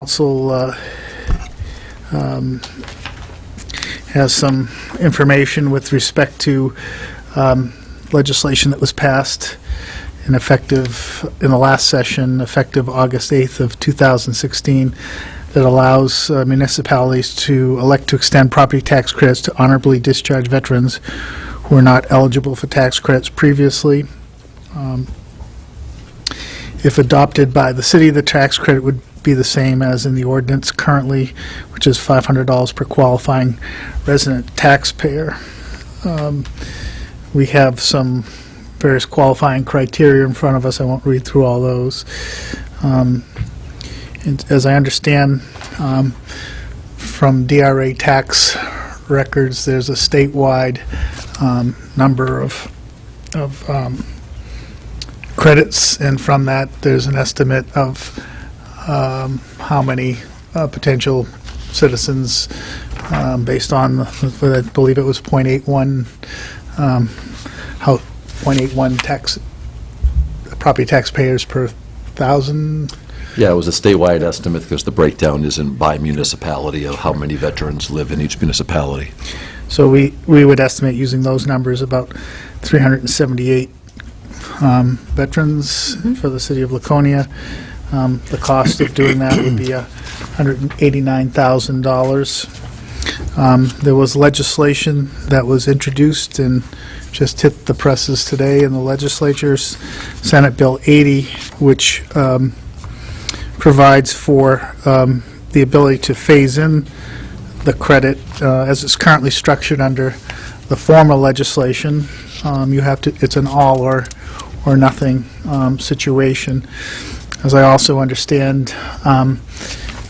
Council has some information with respect to legislation that was passed in the last session, effective August 8th of 2016, that allows municipalities to elect to extend property tax credits to honorably discharged veterans who are not eligible for tax credits previously. If adopted by the city, the tax credit would be the same as in the ordinance currently, which is $500 per qualifying resident taxpayer. We have some various qualifying criteria in front of us. I won't read through all those. And as I understand from DRA tax records, there's a statewide number of credits, and from that there's an estimate of how many potential citizens, based on, I believe it was 0.81, how 0.81 property taxpayers per thousand. Yeah, it was a statewide estimate because the breakdown isn't by municipality of how many veterans live in each municipality. So we would estimate, using those numbers, about 378 veterans for the city of Laconia. The cost of doing that would be $189,000. There was legislation that was introduced and just hit the presses today in the legislature's Senate Bill 80, which provides for the ability to phase in the credit as it's currently structured under the former legislation. It's an all or nothing situation. As I also understand,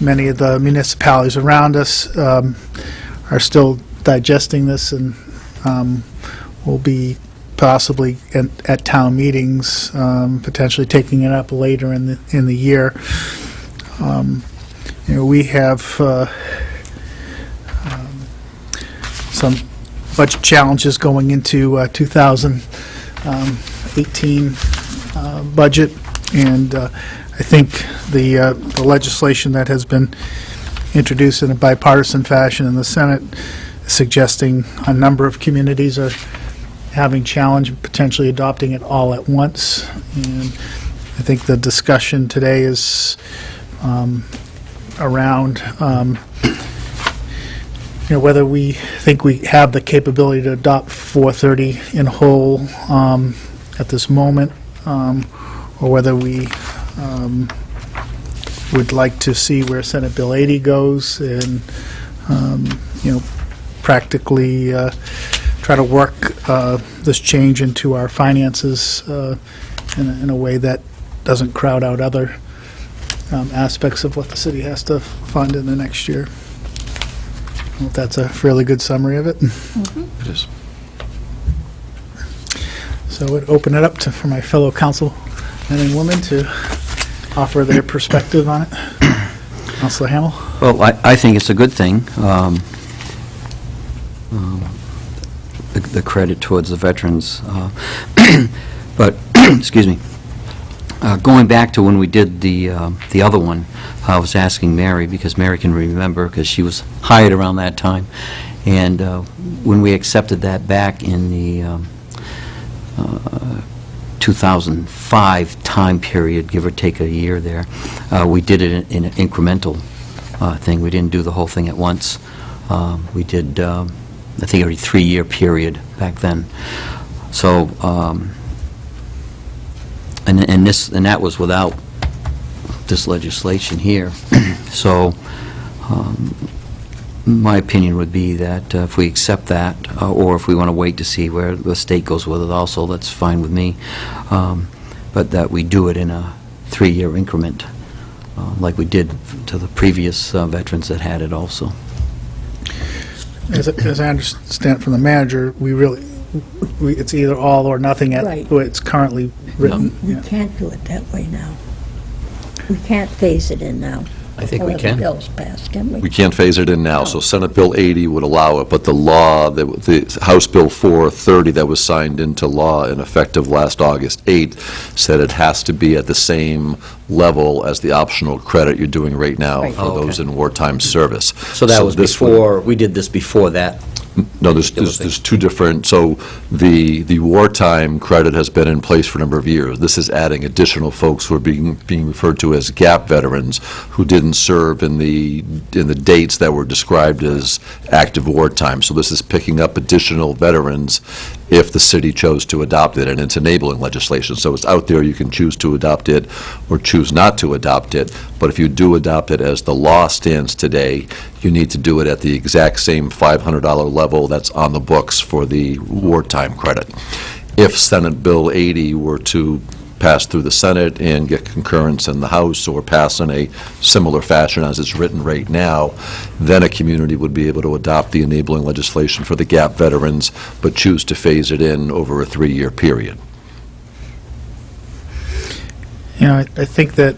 many of the municipalities around us are still digesting this, and will be possibly at town meetings, potentially taking it up later in the year. We have some budget challenges going into 2018 budget, and I think the legislation that has been introduced in a bipartisan fashion in the Senate is suggesting a number of communities are having challenge potentially adopting it all at once. And I think the discussion today is around whether we think we have the capability to adopt 430 in whole at this moment, or whether we would like to see where Senate Bill 80 goes, and practically try to work this change into our finances in a way that doesn't crowd out other aspects of what the city has to fund in the next year. Well, that's a fairly good summary of it. Mm-hmm. It is. So I would open it up for my fellow councilmen and women to offer their perspective on it. Councilor Hamel? Well, I think it's a good thing, the credit towards the veterans. But, excuse me, going back to when we did the other one, I was asking Mary, because Mary can remember, because she was hired around that time, and when we accepted that back in the 2005 time period, give or take a year there, we did it in an incremental thing. We didn't do the whole thing at once. We did, I think, every 3-year period back then. So, and that was without this legislation here. So, my opinion would be that if we accept that, or if we want to wait to see where the state goes with it also, that's fine with me, but that we do it in a 3-year increment, like we did to the previous veterans that had it also. As I understand from the manager, it's either all or nothing at Right. the way it's currently written. We Yeah. can't do it that way now. We can't phase it in now. I think we before the can. bill's passed, can we? We can't phase it in now, so Senate Bill 80 would allow it, but the law, the House Bill 430 that was signed into law and effective last August 8th said it has to be at the same level as the optional credit you're doing right now Right. for Oh, okay. those in wartime service. So that was this would- before, we did this before that. No, there's two different, so the wartime credit has been in place for a number of years. This is adding additional folks who are being referred to as gap veterans who didn't serve in the dates that were described as active wartime. So this is picking up additional veterans if the city chose to adopt it, and it's enabling legislation. So it's out there, you can choose to adopt it or choose not to adopt it, but if you do adopt it as the law stands today, you need to do it at the exact same $500 level that's on the books for the wartime credit. If Senate Bill 80 were to pass through the Senate and get concurrence in the House, or pass in a similar fashion as it's written right now, then a community would be able to adopt the enabling legislation for the gap veterans, but choose to phase it in over a 3-year period. I think that,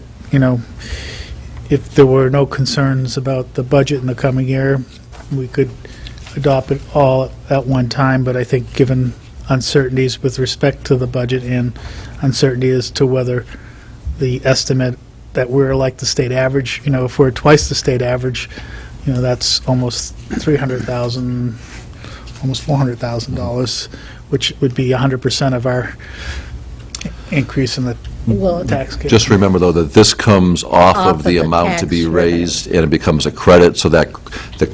if there were no concerns about the budget in the coming year, we could adopt it all at one time, but I think given uncertainties with respect to the budget and uncertainty as to whether the estimate that we're like the state average, if we're twice the state average, that's almost $300,000, almost $400,000, which would be 100% of our increase in the Well, tax cap. Just remember, though, that this comes off of the the amount to be tax revenue. raised, and it becomes a credit, so that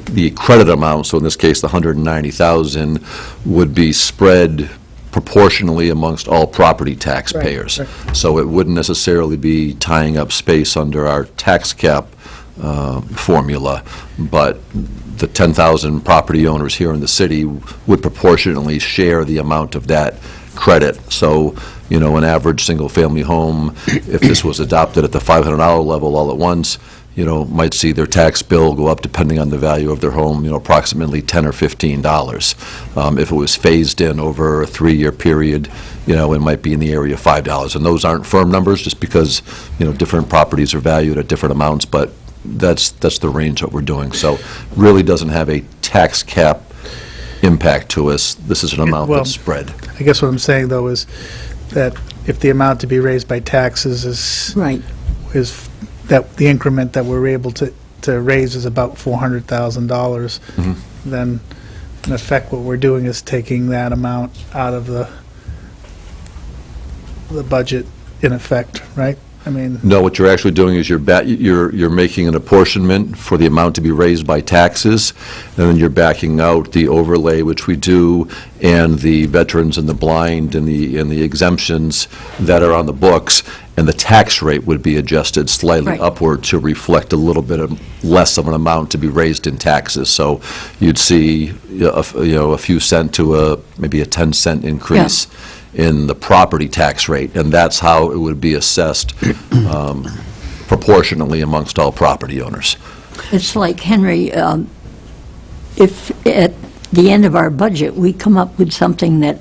the credit amount, so in this case, the $190,000, would be spread proportionally amongst all property taxpayers. right. So it wouldn't necessarily be tying up space under our tax cap formula, but the 10,000 property owners here in the city would proportionally share the amount of that credit. So, an average single-family home, if this was adopted at the $500 level all at once, might see their tax bill go up, depending on the value of their home, approximately $10 or $15. If it was phased in over a 3-year period, it might be in the area of $5. And those aren't firm numbers, just because, different properties are valued at different amounts, but that's the range that we're doing. So really doesn't have a tax cap impact to us. This is an amount Well, that's spread. I guess what I'm saying, though, is that if the amount to be raised by taxes is Right. that the increment that we're able to raise is about $400,000, then in effect what we're doing is taking that amount out of the budget in effect, right? I mean, No, what you're actually doing is you're making an apportionment for the amount to be raised by taxes, and then you're backing out the overlay, which we do, and the veterans and the blind and the exemptions that are on the books, and the tax rate would be adjusted slightly Right. upward to reflect a little bit less of an amount to be raised in taxes. So you'd see a few cent to maybe a 10-cent increase in the property tax rate, and that's how it would be assessed proportionally amongst all property owners. It's like, Henry, if at the end of our budget, we come up with something that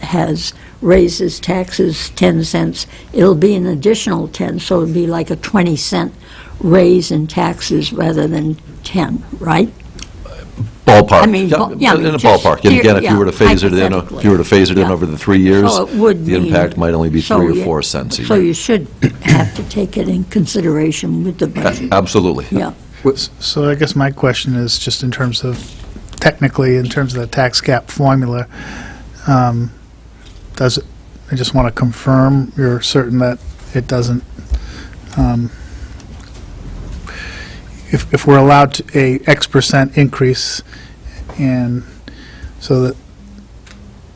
raises taxes 10 cents, it'll be an additional 10, so it'll be like a 20-cent raise in taxes rather than 10, right? Ballpark. I mean, yeah, In a just ballpark. And again, if you yeah, were to phase it in, hypothetically. over the 3 years, So it would the mean- impact might only be so 3 or you- 4 cents a So year. you should have to take it in consideration with the budget. Absolutely. Yeah. so I guess my question is just in terms of, technically, in terms of the tax cap formula, does it, I just want to confirm, you're certain that it doesn't, if we're allowed a X% increase, and so that,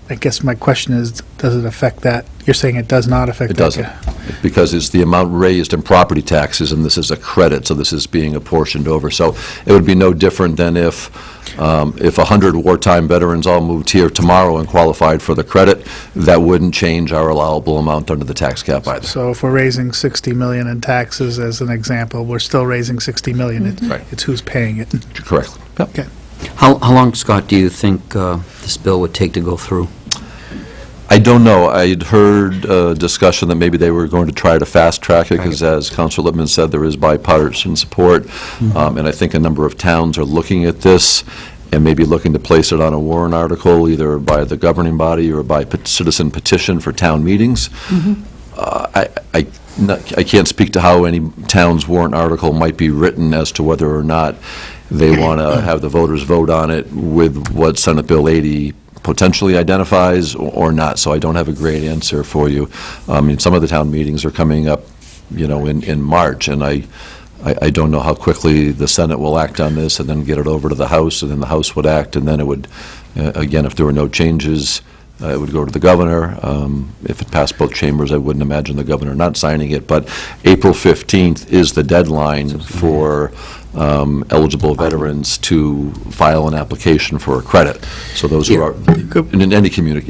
I guess my question is, does it affect that? You're saying it does not affect It that? doesn't, because it's the amount raised in property taxes, and this is a credit, so this is being apportioned over. So it would be no different than if 100 wartime veterans all moved here tomorrow and qualified for the credit, that wouldn't change our allowable amount under the tax cap either. So if we're raising 60 million in taxes, as an example, we're still raising 60 million. Right. It's who's paying it. Correct. Yep. Okay. How long, Scott, do you think this bill would take to go through? I don't know. I'd heard discussion that maybe they were going to try to fast-track it, because as Councilor Lippman said, there is bipartisan support, and I think a number of towns are looking at this and maybe looking to place it on a warrant article, either by the governing body or by citizen petition for town meetings. I can't speak to how any town's warrant article might be written as to whether or not they want to have the voters vote on it with what Senate Bill 80 potentially identifies or not, so I don't have a great answer for you. I mean, some of the town meetings are coming up, in March, and I don't know how quickly the Senate will act on this and then get it over to the House, and then the House would act, and then it would, again, if there were no changes, it would go to the governor. If it passed both chambers, I wouldn't imagine the governor not signing it, but April 15th is the deadline for eligible veterans to file an application for a credit. So those are, in any community,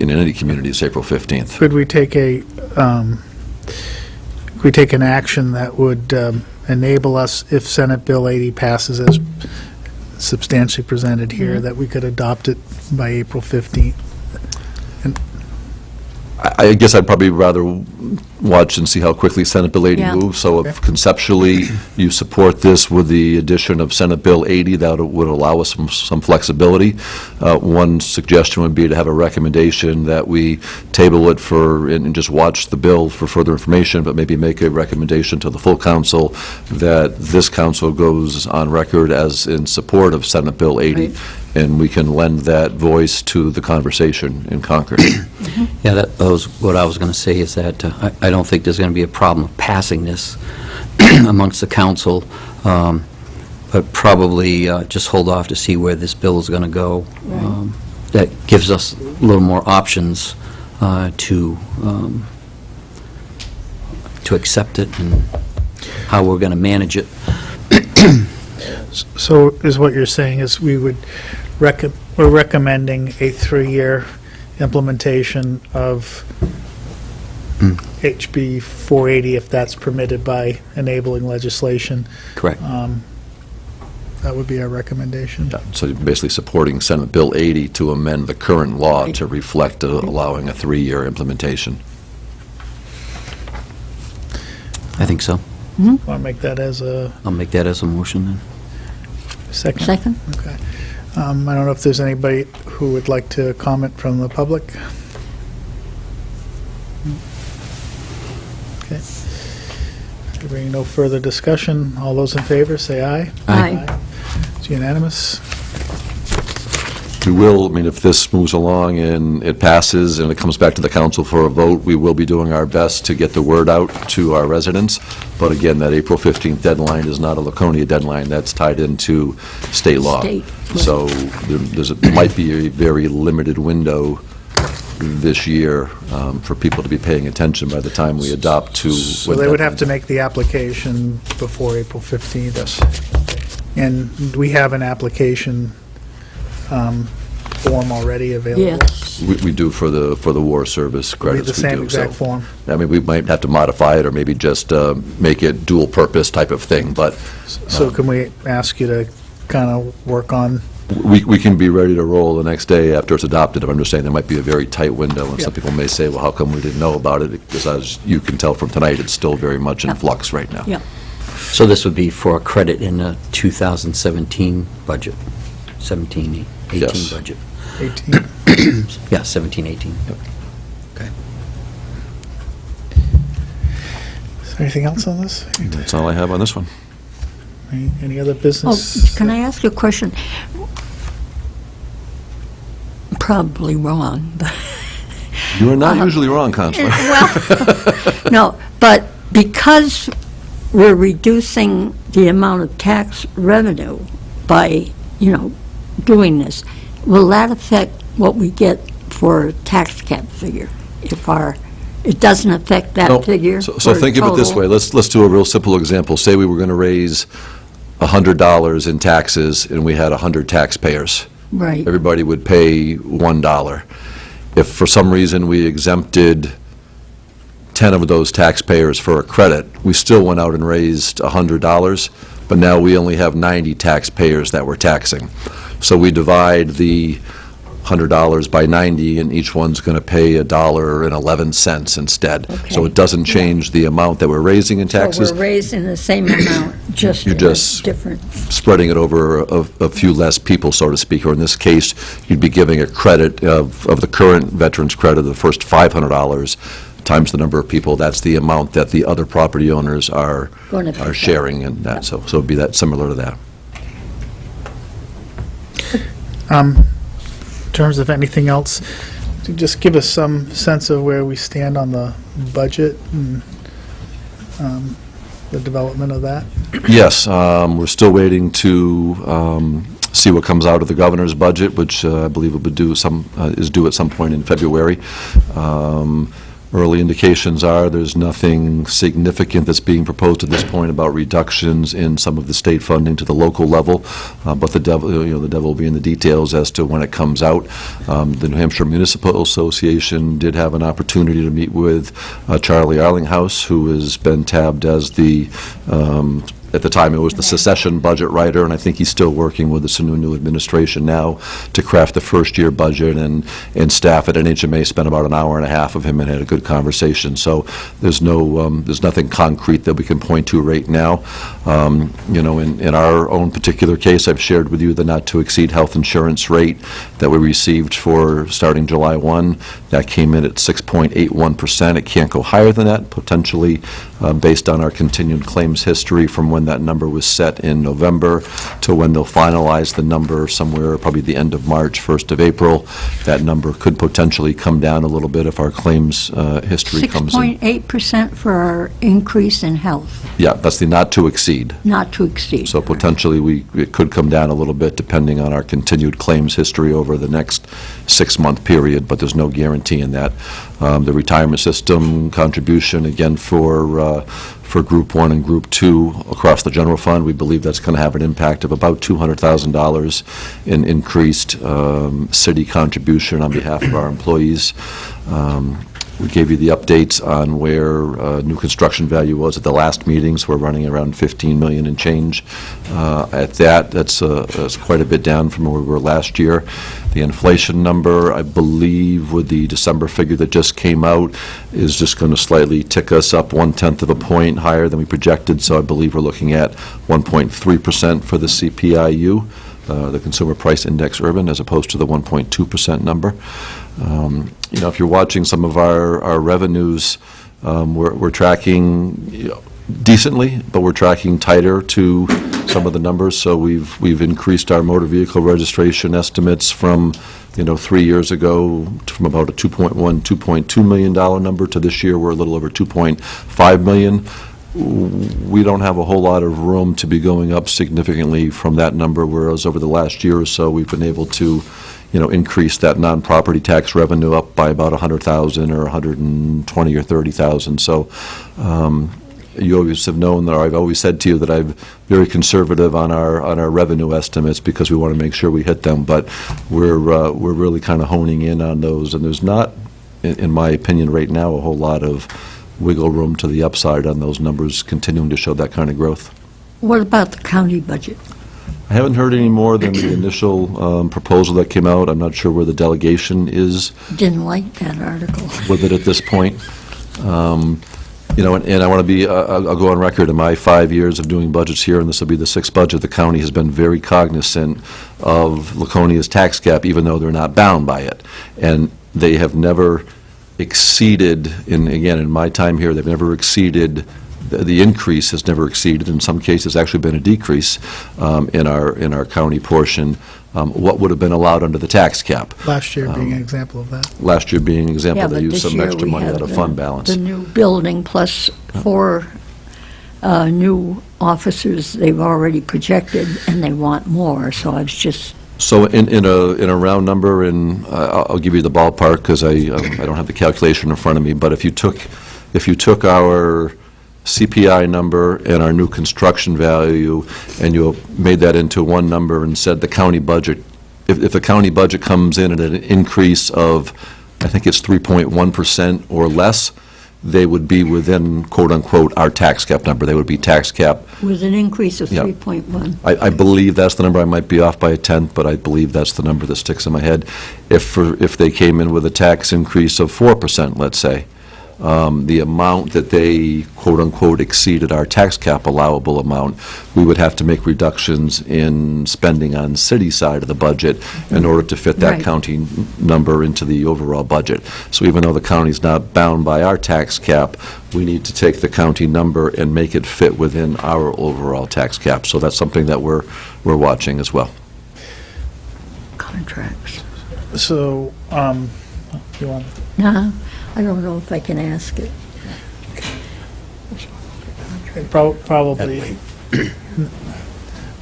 it's April 15th. Could we take an action that would enable us, if Senate Bill 80 passes as substantially presented here, that we could adopt it by April 15th? I guess I'd probably rather watch and see how quickly Senate Bill 80 Yeah. moves. So if conceptually you support this with the addition of Senate Bill 80, that would allow us some flexibility. One suggestion would be to have a recommendation that we table it and just watch the bill for further information, but maybe make a recommendation to the full council that this council goes on record as in support of Senate Bill 80. Right. And we can lend that voice to the conversation in Concord. Yeah, that was what I was going to say, is that I don't think there's going to be a problem of passing this amongst the council, but probably just hold off to see where this bill is going to go. That gives us a little more options to accept it and how we're going to manage it. So is what you're saying is we're recommending a 3-year implementation of HB 480, if that's permitted by enabling legislation. Correct. That would be our recommendation. Yeah, so you're basically supporting Senate Bill 80 to amend the current law to reflect allowing a 3-year implementation. I think so. Want to make that as a I'll make that as a motion then. second? Second? Okay. I don't know if there's anybody who would like to comment from the public. Okay. There being no further discussion, all those in favor, say aye. Aye. It's unanimous. We will, if this moves along and it passes and it comes back to the council for a vote, we will be doing our best to get the word out to our residents. But again, that April 15th deadline is not a Laconia deadline. That's tied into state law. State. So there might be a very limited window this year for people to be paying attention by the time we adopt to. So they would have to make the application before April 15th. Yes. And we have an application form already available. Yes. We do for the war service It'll be credits. the we same do, exact so. form. We might have to modify it or maybe just make it dual purpose type of thing, but So can we ask you to kind of work on, we can be ready to roll the next day after it's adopted. I'm just saying there might be a very tight window, and some Yeah. people may say, well, how come we didn't know about it? Because as you can tell from tonight, it's still very much in Yeah. flux right now. Yeah. So this would be for a credit in the 2017 budget, 17, 18 Yes. budget. 18? Yeah, 17, 18. Okay. Is there anything else on this? That's all I have on this one. Any other Oh, business? can I ask a question? Probably wrong, but... You are not usually wrong, Counselor. Well, no, but because we're reducing the amount of tax revenue by, doing this, will that affect what we get for a tax cap figure? It doesn't affect No. that figure? So for think of it this total? way. Let's do a real simple example. Say we were going to raise $100 in taxes, and we had 100 taxpayers. Right, Everybody would pay $1. If for some reason we exempted 10 of those taxpayers for a credit, we still went out and raised $100, but now we only have 90 taxpayers that we're taxing. So we divide the $100 by 90, and each one's going to pay $1.11 instead. So Okay. it doesn't change the amount that we're raising in taxes. So we're raising the same amount, just You in a just- different, Spreading it over a few less people, so to speak, or in this case, you'd be giving a credit of the current veterans credit, the first $500 times the number of people, that's the amount that the other property owners are Gonna pick up. sharing in that, so it'd be that, similar to that. In terms of anything else, to just give us some sense of where we stand on the budget and the development of that. Yes, we're still waiting to see what comes out of the governor's budget, which I believe will be is due at some point in February. Early indications are there's nothing significant that's being proposed at this point about reductions in some of the state funding to the local level, but the devil will be in the details as to when it comes out. The New Hampshire Municipal Association did have an opportunity to meet with Charlie Arlinghouse, who has been tabbed as the at the time, it was the secession budget writer, and I think he's still working with the new administration now to craft the first-year budget, and staff at NHMA spent about an hour and a half of him and had a good conversation. So there's nothing concrete that we can point to right now. In our own particular case, I've shared with you the not-to-exceed health insurance rate that we received for starting July 1. That came in at 6.81%. It can't go higher than that, potentially, based on our continued claims history from when that number was set in November to when they'll finalize the number somewhere probably the end of March, 1st of April. That number could potentially come down a little bit if our claims history comes in. 6.8% for our increase in health, Yeah, that's the not to exceed. not to exceed. So potentially, it could come down a little bit depending on our continued claims history over the next 6-month period, but there's no guarantee in that. The retirement system contribution, again, for Group 1 and Group 2 across the general fund, we believe that's going to have an impact of about $200,000 in increased city contribution on behalf of our employees. We gave you the updates on where new construction value was at the last meetings. We're running around $15 million and change at that. That's quite a bit down from where we were last year. The inflation number, I believe, with the December figure that just came out, is just going to slightly tick us up 1/10 of a point higher than we projected. So I believe we're looking at 1.3% for the CPIU, the Consumer Price Index Urban, as opposed to the 1.2% number. If you're watching some of our revenues, we're tracking decently, but we're tracking tighter to some of the numbers. So we've increased our motor vehicle registration estimates from 3 years ago from about a $2.1, $2.2 million number to this year we're a little over $2.5 million. We don't have a whole lot of room to be going up significantly from that number, whereas over the last year or so, we've been able to, increase that non-property tax revenue up by about $100,000 or $120,000 or $30,000. So you always have known, or I've always said to you that I'm very conservative on our revenue estimates because we want to make sure we hit them. But we're really kind of honing in on those, and there's not, in my opinion, right now, a whole lot of wiggle room to the upside on those numbers continuing to show that kind of growth. What about the county budget? I haven't heard any more than the initial proposal that came out. I'm not sure where the delegation is Didn't like that article. with it at this point. And I want to be, I'll go on record, in my 5 years of doing budgets here, and this will be the 6th budget, the county has been very cognizant of Laconia's tax cap, even though they're not bound by it. And they have never exceeded, in my time here, they've never exceeded, the increase has never exceeded, in some cases actually been a decrease in our county portion, what would have been allowed under the tax cap. Last year being an example of that. Last year being an example, Yeah, they but used this some year extra we money have out of fund balance. the new building plus 4 new officers they've already projected, and they want more, so I was just, So in a round number, and I'll give you the ballpark because I don't have the calculation in front of me, but if you took our CPI number and our new construction value, and you made that into one number and said the county budget, if the county budget comes in at an increase of, I think it's 3.1% or less, they would be within, quote-unquote, our tax cap number. They would be tax cap. With an increase of Yeah. 3.1. I believe that's the number. I might be off by a tenth, but I believe that's the number that sticks in my head. If they came in with a tax increase of 4%, let's say, the amount that they, quote-unquote, exceeded our tax cap allowable amount, we would have to make reductions in spending on city side of the budget in order to fit that Right. county number into the overall budget. So even though the county's not bound by our tax cap, we need to take the county number and make it fit within our overall tax cap. So that's something that we're watching as well. Contracts. So, you want, No, I don't know if I can ask it. probably,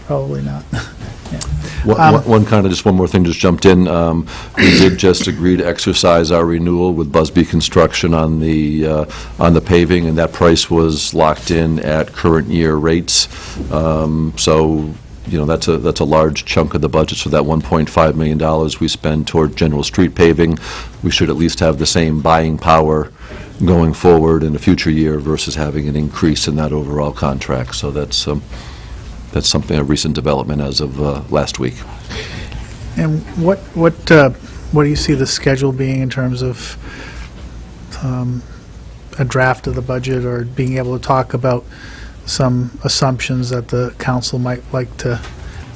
probably not. Just one more thing just jumped in. We did just agree to exercise our renewal with Busby Construction on the paving, and that price was locked in at current year rates. So, that's a large chunk of the budget. So that $1.5 million we spend toward general street paving, we should at least have the same buying power going forward in a future year versus having an increase in that overall contract. So that's something, a recent development as of last week. And what do you see the schedule being in terms of a draft of the budget, or being able to talk about some assumptions that the council might like to?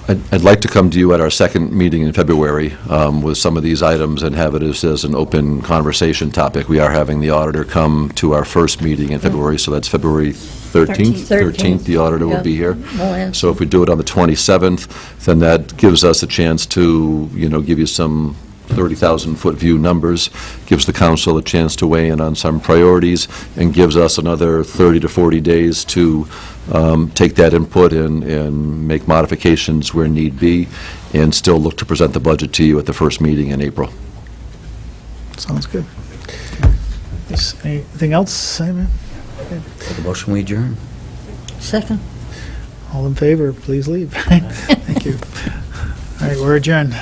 I'd like to come to you at our second meeting in February with some of these items and have it as an open conversation topic. We are having the auditor come to our first meeting in February, so that's February 13th. 13th, the auditor will be here. So if we do it on the 27th, then that gives us a chance to, give you some 30,000-foot view numbers, gives the council a chance to weigh in on some priorities, and gives us another 30 to 40 days to take that input and make modifications where need be, and still look to present the budget to you at the first meeting in April. Sounds good. Anything else, Simon? For the motion, we adjourn. Second. All in favor, please leave. Thank you. All right, we're adjourned.